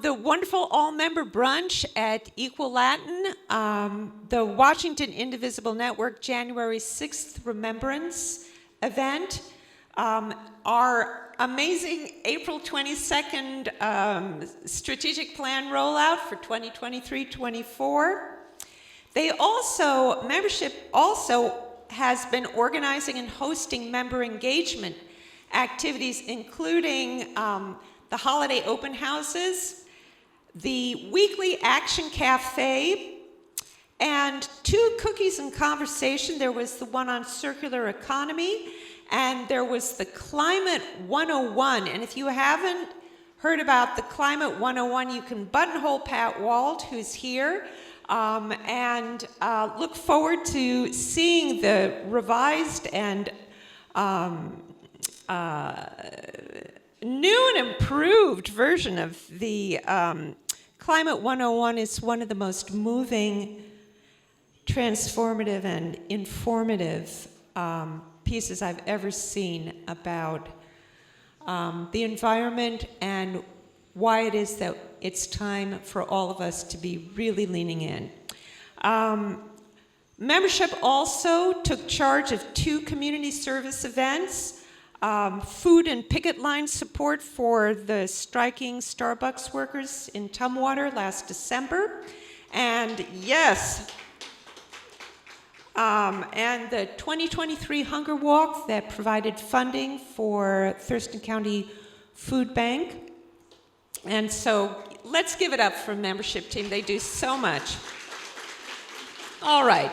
Speaker 9: The wonderful all-member brunch at Equal Latin, the Washington Indivisible Network January 6th Remembrance event, our amazing April 22nd strategic plan rollout for 2023-24. Membership also has been organizing and hosting member engagement activities, including the holiday open houses, the weekly action cafe, and 2 cookies and conversation. There was the one on circular economy, and there was the Climate 101. And if you haven't heard about the Climate 101, you can buttonhole Pat Wald, who's here, and look forward to seeing the revised and new and improved version of the Climate 101. Is one of the most moving, transformative, and informative pieces I've ever seen about the environment and why it is that it's time for all of us to be really leaning in. Membership also took charge of 2 community service events. Food and picket line support for the striking Starbucks workers in Tumwater last December. And yes, and the 2023 Hunger Walk that provided funding for Thurston County Food Bank. And so let's give it up for membership team. They do so much. All right,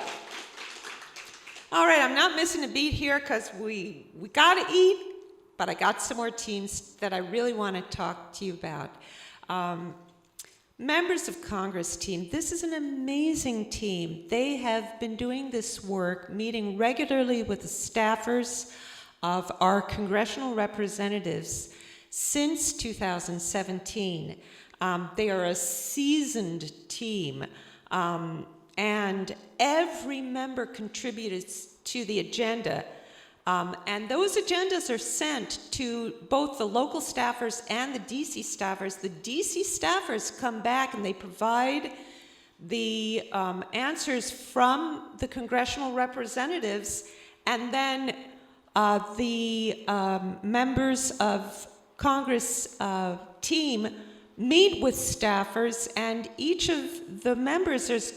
Speaker 9: I'm not missing a beat here because we got to eat but I got some more teams that I really want to talk to you about. Members of Congress team, this is an amazing team. They have been doing this work, meeting regularly with the staffers of our congressional representatives since 2017. They are a seasoned team, and every member contributed to the agenda. And those agendas are sent to both the local staffers and the DC staffers. The DC staffers come back and they provide the answers from the congressional representatives, and then the members of Congress team meet with staffers, and each of the members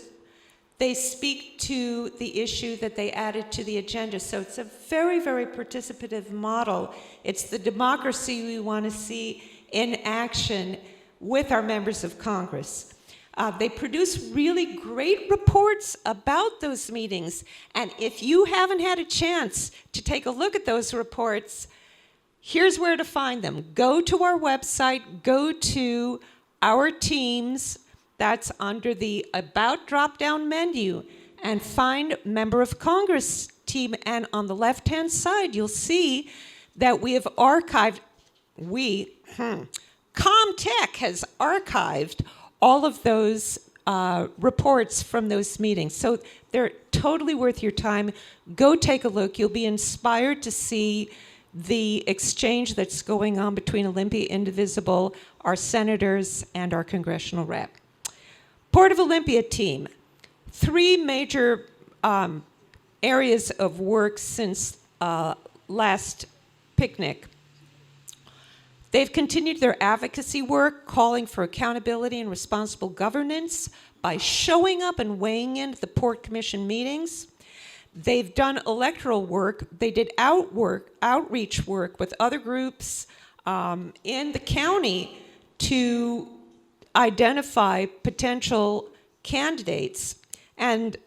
Speaker 9: they speak to the issue that they added to the agenda. So it's a very, very participative model. It's the democracy we want to see in action with our members of Congress. They produce really great reports about those meetings. And if you haven't had a chance to take a look at those reports, here's where to find them. Go to our website, go to our teams. That's under the About drop-down menu, and find Member of Congress team. And on the left-hand side, you'll see that we have archived, Comtech has archived all of those reports from those meetings. So they're totally worth your time. Go take a look. You'll be inspired to see the exchange that's going on between Olympia Indivisible, our senators, and our congressional rep. Port of Olympia team, 3 major areas of work since last picnic. They've continued their advocacy work, calling for accountability and responsible governance by showing up and weighing in at the Port Commission meetings. They've done electoral work. They did outreach work with other groups in the county to identify potential candidates and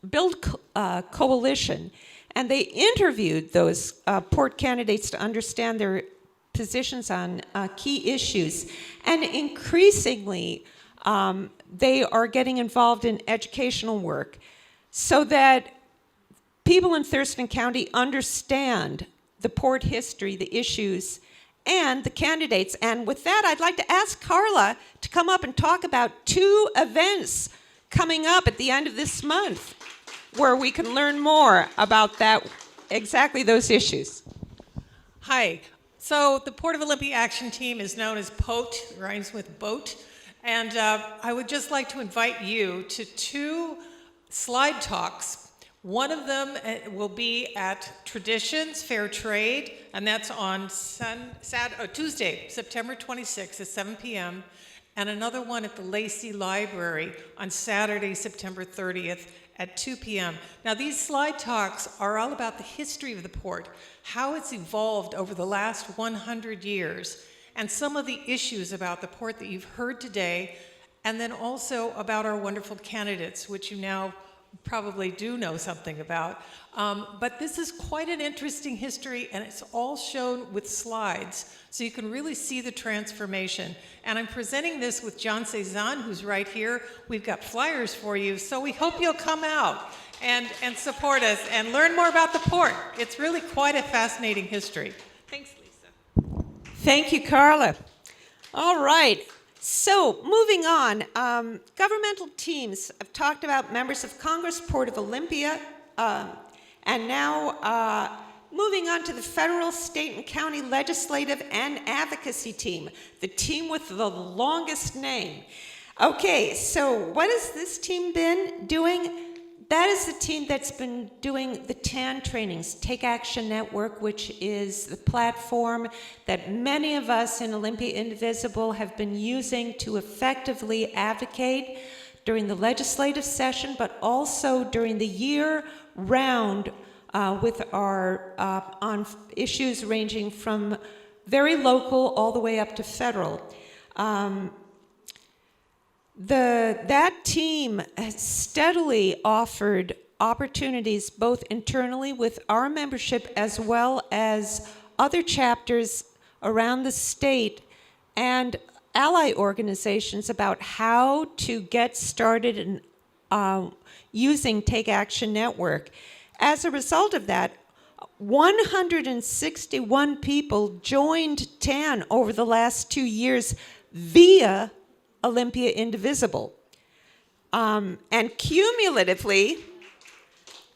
Speaker 9: build a coalition. And they interviewed those port candidates to understand their positions on key issues. And increasingly, they are getting involved in educational work so that people in Thurston County understand the port history, the issues, and the candidates. And with that, I'd like to ask Carla to come up and talk about 2 events coming up at the end of this month where we can learn more about that, exactly those issues.
Speaker 10: Hi. So the Port of Olympia Action Team is known as POTE, rhymes with boat. And I would just like to invite you to 2 slide talks. One of them will be at Traditions Fair Trade, and that's on Tuesday, September 26th at 7 p.m., and another one at the Lacey Library on Saturday, September 30th at 2 p.m. Now, these slide talks are all about the history of the port, how it's evolved over the last 100 years, and some of the issues about the port that you've heard today, and then also about our wonderful candidates, which you now probably do know something about. But this is quite an interesting history, and it's all shown with slides, so you can really see the transformation. And I'm presenting this with John Cezanne, who's right here. We've got flyers for you, so we hope you'll come out and support us and learn more about the port. It's really quite a fascinating history. Thanks, Lisa.
Speaker 9: Thank you, Carla. All right. So, moving on, governmental teams. I've talked about members of Congress, Port of Olympia, and now moving on to the federal, state, and county legislative and advocacy team, the team with the longest name. Okay, so what has this team been doing? That is the team that's been doing the TAN trainings, Take Action Network, which is the platform that many of us in Olympia Indivisible have been using to effectively advocate during the legislative session, but also during the year round with our on issues ranging from very local all the way up to federal. That team has steadily offered opportunities both internally with our membership as well as other chapters around the state and ally organizations about how to get started in using Take Action Network. As a result of that, 161 people joined TAN over the last 2 years via Olympia Indivisible. And cumulatively,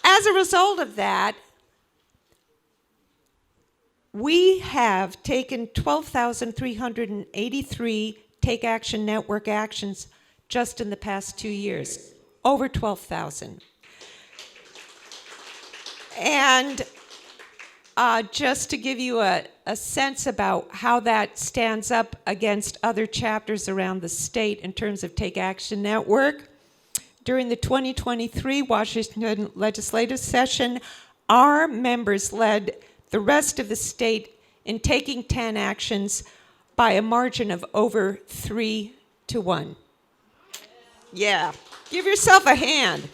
Speaker 9: as a result of that, we have taken 12,383 Take Action Network actions just in the past 2 years. Over 12,000. And just to give you a sense about how that stands up against other chapters around the state in terms of Take Action Network, during the 2023 Washington legislative session, our members led the rest of the state in taking 10 actions by a margin of over 3-1. Yeah, give yourself a hand.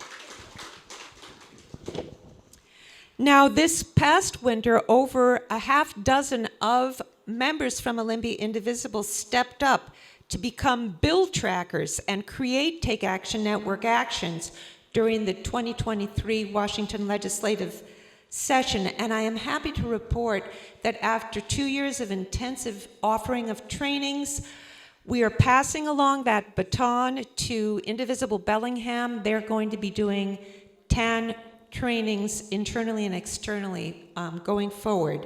Speaker 9: Now, this past winter, over a half dozen of members from Olympia Indivisible stepped up to become bill trackers and create Take Action Network actions during the 2023 Washington legislative session. And I am happy to report that after 2 years of intensive offering of trainings, we are passing along that baton to Indivisible Bellingham. They're going to be doing 10 trainings internally and externally going forward.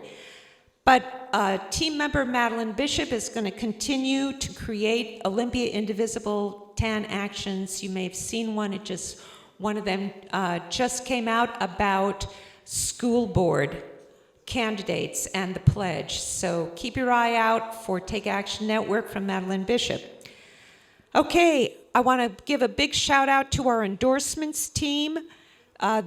Speaker 9: But team member Madeline Bishop is going to continue to create Olympia Indivisible 10 actions. You may have seen one. One of them just came out about school board candidates and the pledge. So keep your eye out for Take Action Network from Madeline Bishop. Okay, I want to give a big shout out to our endorsements team.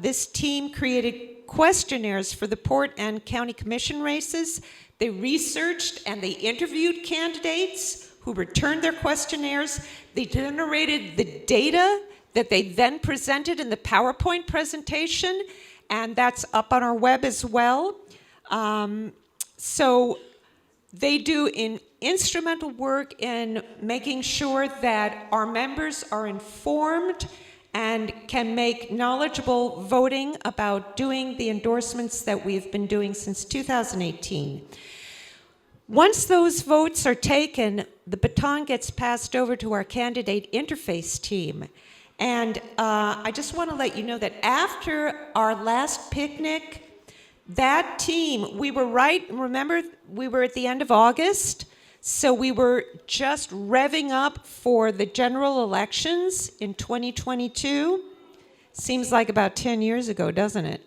Speaker 9: This team created questionnaires for the Port and County Commission races. They researched and they interviewed candidates who returned their questionnaires. They generated the data that they then presented in the PowerPoint presentation, and that's up on our web as well. So they do instrumental work in making sure that our members are informed and can make knowledgeable voting about doing the endorsements that we've been doing since 2018. Once those votes are taken, the baton gets passed over to our candidate interface team. And I just want to let you know that after our last picnic, that team, remember, we were at the end of August, so we were just revving up for the general elections in 2022. Seems like about 10 years ago, doesn't it?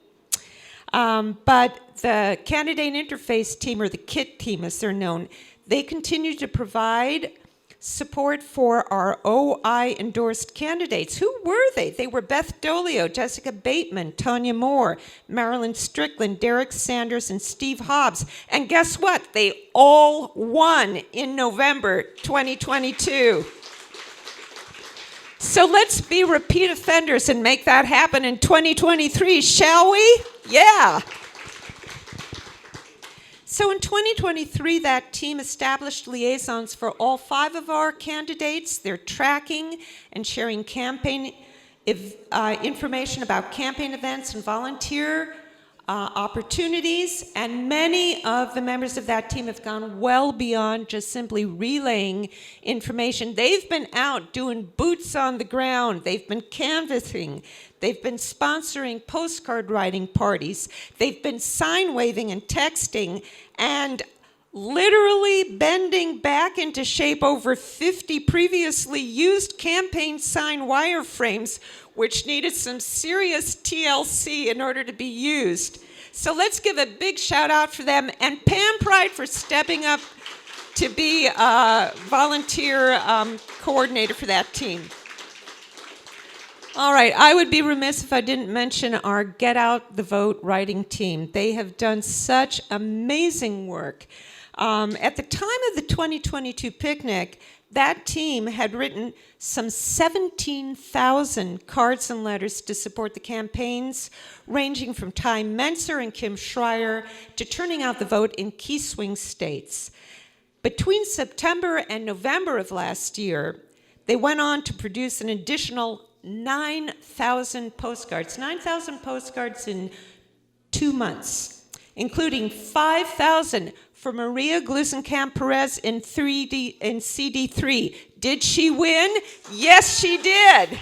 Speaker 9: But the candidate interface team, or the KIT team as they're known, they continue to provide support for our OI endorsed candidates. Who were they? They were Beth Dolio, Jessica Bateman, Tanya Moore, Marilyn Strickland, Derek Sanders, and Steve Hobbs. And guess what? They all won in November 2022. So let's be repeat offenders and make that happen in 2023, shall we? Yeah. So in 2023, that team established liaisons for all 5 of our candidates. They're tracking and sharing campaign information about campaign events and volunteer opportunities. And many of the members of that team have gone well beyond just simply relaying information. They've been out doing boots on the ground. They've been canvassing. They've been sponsoring postcard writing parties. They've been sign waving and texting and literally bending back into shape over 50 previously used campaign sign wireframes, which needed some serious TLC in order to be used. So let's give a big shout out for them, and Pam Pride for stepping up to be a volunteer coordinator for that team. All right, I would be remiss if I didn't mention our Get Out the Vote writing team. They have done such amazing work. At the time of the 2022 picnic, that team had written some 17,000 cards and letters to support the campaigns, ranging from Ty Menser and Kim Schreier to turning out the vote in key swing states. Between September and November of last year, they went on to produce an additional 9,000 postcards. 9,000 postcards in 2 months, including 5,000 for Maria Glusenkamp-Perez in CD3. Did she win? Yes, she did.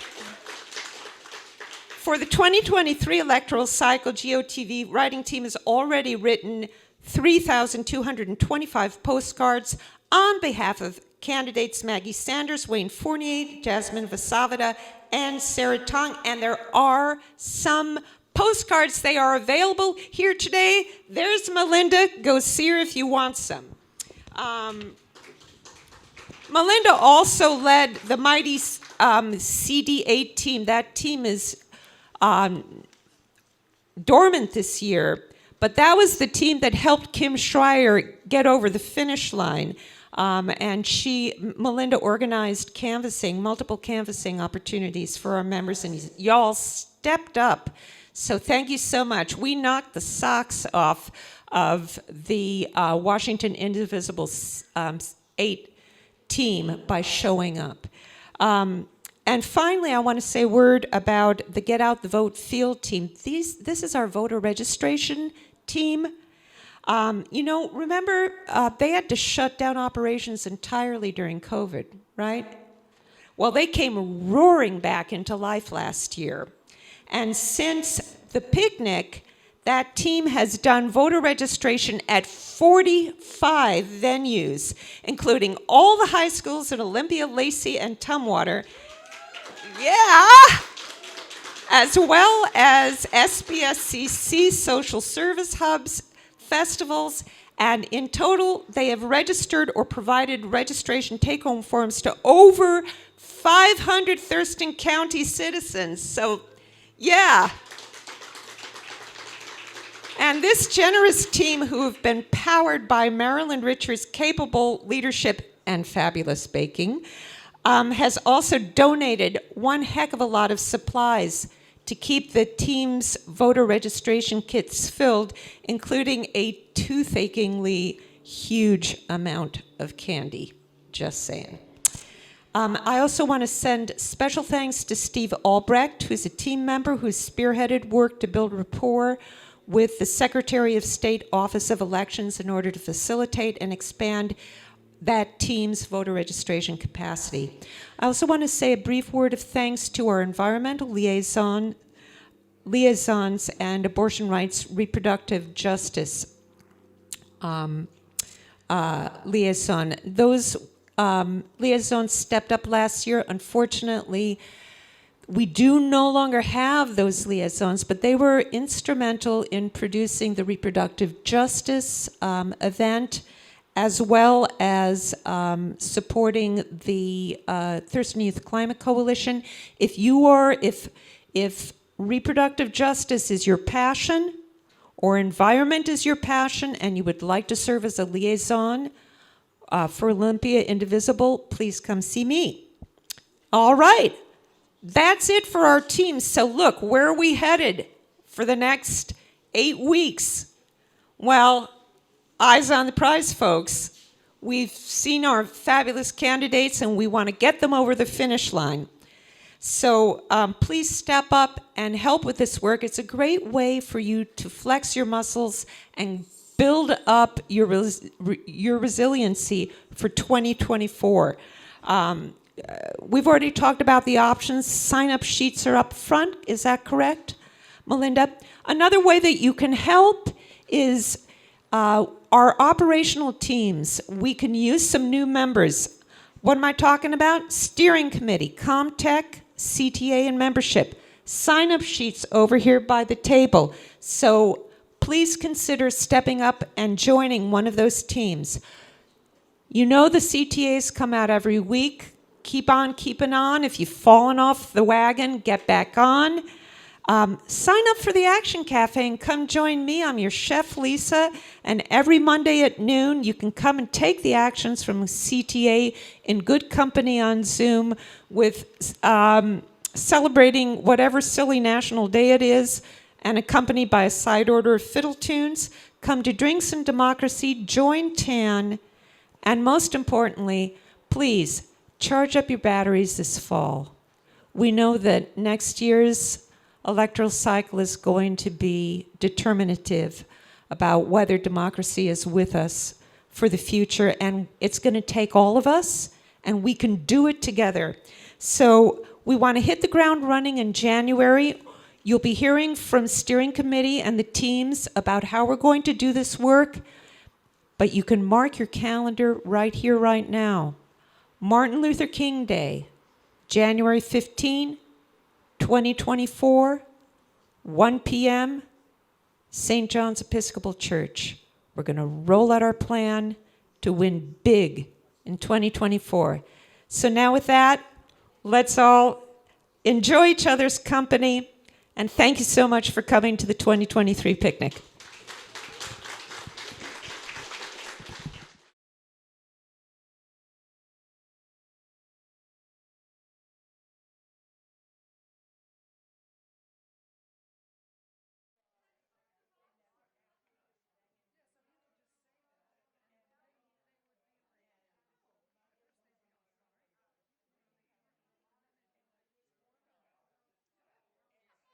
Speaker 9: For the 2023 electoral cycle, GOTV writing team has already written 3,225 postcards on behalf of candidates Maggie Sanders, Wayne Fournier, Jasmine Vasavada, and Sarah Tong, and there are some postcards. They are available here today. There's Melinda. Go see her if you want some. Melinda also led the mighty CD8 team. That team is dormant this year, but that was the team that helped Kim Schreier get over the finish line. And Melinda organized canvassing, multiple canvassing opportunities for our members, and y'all stepped up. So thank you so much. We knocked the socks off of the Washington Indivisible 8 team by showing up. And finally, I want to say a word about the Get Out the Vote field team. This is our voter registration team. Remember, they had to shut down operations entirely during COVID, right? Well, they came roaring back into life last year. And since the picnic, that team has done voter registration at 45 venues, including all the high schools in Olympia, Lacey, and Tumwater. Yeah! As well as SBSCC social service hubs, festivals, and in total, they have registered or provided registration take-home forms to over 500 Thurston County citizens. So, yeah. And this generous team, who have been powered by Marilyn Richards' capable leadership and fabulous baking, has also donated one heck of a lot of supplies to keep the team's voter registration kits filled, including a toothacheingly huge amount of candy. Just saying. I also want to send special thanks to Steve Albrecht, who's a team member who's spearheaded work to build rapport with the Secretary of State Office of Elections in order to facilitate and expand that team's voter registration capacity. I also want to say a brief word of thanks to our environmental liaisons and abortion rights reproductive justice liaison. Those liaisons stepped up last year. Unfortunately, we do no longer have those liaisons, but they were instrumental in producing the reproductive justice event, as well as supporting the Thurston Youth Climate Coalition. If reproductive justice is your passion, or environment is your passion, and you would like to serve as a liaison for Olympia Indivisible, please come see me. All right, that's it for our team. So look, where are we headed for the next 8 weeks? Well, eyes on the prize, folks. We've seen our fabulous candidates, and we want to get them over the finish line. So please step up and help with this work. It's a great way for you to flex your muscles and build up your resiliency for 2024. We've already talked about the options. Sign-up sheets are up front. Is that correct, Melinda? Another way that you can help is our operational teams. We can use some new members. What am I talking about? Steering committee, Comtech, CTA, and membership. Sign-up sheets over here by the table. So please consider stepping up and joining one of those teams. You know the CTAs come out every week. Keep on keeping on. If you've fallen off the wagon, get back on. Sign up for the Action Cafe and come join me. I'm your chef, Lisa, and every Monday at noon, you can come and take the actions from CTA in good company on Zoom with celebrating whatever silly national day it is, and accompanied by a side order of fiddle tunes. Come to Drinks and Democracy, join TAN, and most importantly, please charge up your batteries this fall. We know that next year's electoral cycle is going to be determinative about whether democracy is with us for the future, and it's going to take all of us, and we can do it together. So we want to hit the ground running in January. You'll be hearing from steering committee and the teams about how we're going to do this work, but you can mark your calendar right here, right now. Martin Luther King Day, January 15, 2024, 1 p.m., St. John's Episcopal Church. We're going to roll out our plan to win big in 2024. So now with that, let's all enjoy each other's company, and thank you so much for coming to the 2023 picnic.